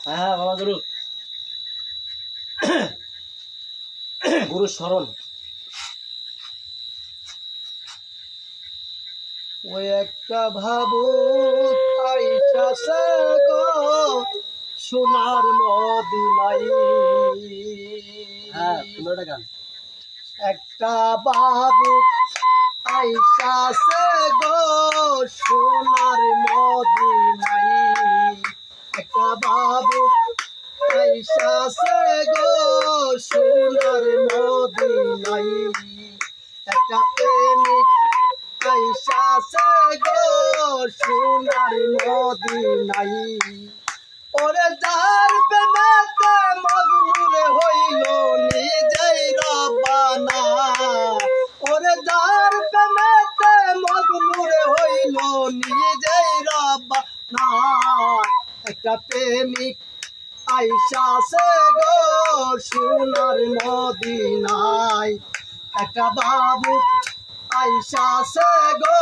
হ্যাঁ বাবা গুরু গুরু শরণ। ওই একটা ভাবুক আইসাছে গো সোনার মদিনায়। হ্যাঁ সুন্দর গান। একটা বাবুক আইসাছে গো সোনার মদিনায়। একটা বাবুক আইসাছে গো সোনার মদিনায়। একটা প্রেমিক আইসাছে গো সোনার মদিনায়। ওরে যার প্রেমেতে মজনুরে হইল নিজেই রব্বানা। ওরে যার প্রেমেতে মজনুরে হইল নিজেই রব্বানা। একটা প্রেমিক আইসাছে গো সোনার মদিনায়। একটা বাবু আইসাছে গো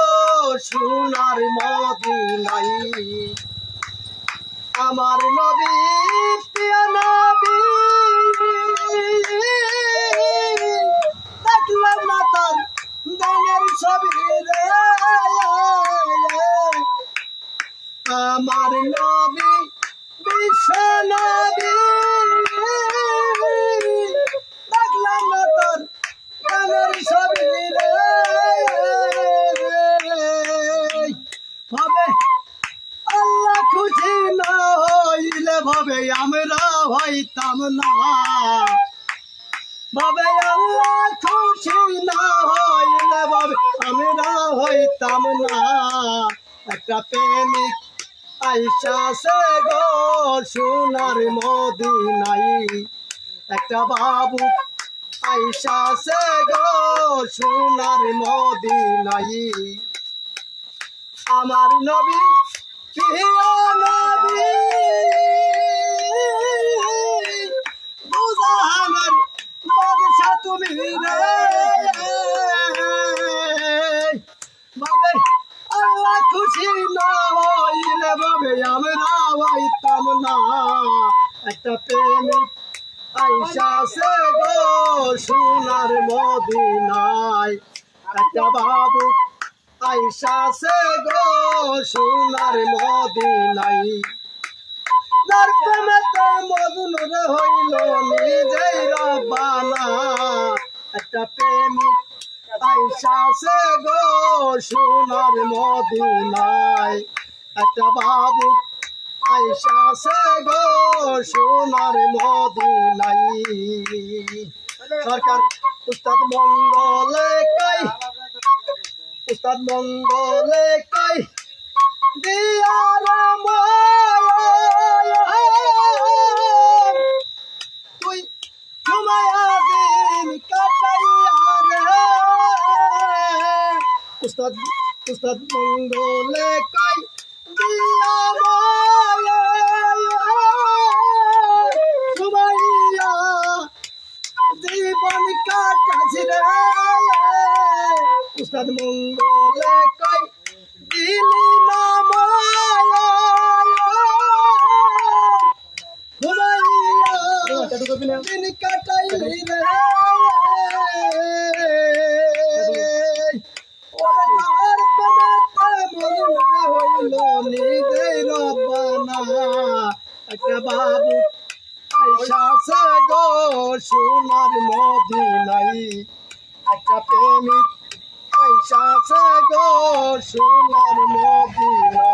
সোনার মদিনায়। আমার নবী প্রিয় নবী দেখলাম না তার দেনের ছবি রে। আমার নবী বিশ্ব নবী দেখলাম না তার দেনের ছবি রে। ভাবে আল্লাহ খুশি না হইলে ভাবে আমরা হইতাম না। ভাবে আল্লাহ খুশি না হইলে ভাবে আমরা হইতাম না। একটা প্রেমিক আইসাছে গো সোনার মদিনায়। একটা বাবু আইসাছে গো সোনার মদিনায়। আমার নবী প্রিয় নবী বুজাহানের বাদশা তুমি রে। ভাবে আল্লাহ খুশি না হইলে ভাবে আমরা হইতাম না। একটা প্রেমিক আইসাছে গো সোনার মদিনায়। একটা বাবু আইসাছে গো সোনার মদিনায়। যার প্রেমেতে মজনুরে হইল নিজেই রব্বানা। একটা প্রেমিক আইসাছে গো সোনার মদিনায়। একটা বাবু আইসাছে গো সোনার মদিনায়। সরকার উস্তাদ মঙ্গলে কাই উস্তাদ মঙ্গলে কাই দিয়ার তুই ঘুমায়া দিন কাটাইয়া রে। উস্তাদ উস্তাদ মঙ্গলে কাই দিয়ার ঘুমাইয়া জীবন কাটাছি রে। উস্তাদ মঙ্গলে কাই দিলি না ঘুমাইয়া দিন কাটাইলি রে। ওরে যার প্রেমেতে মজনুরে হইল নিজেই রব্বানা। একটা বাবু আইসাছে গো সোনার মদিনায়। একটা প্রেমিক আইসাছে গো সোনার মদিনায়।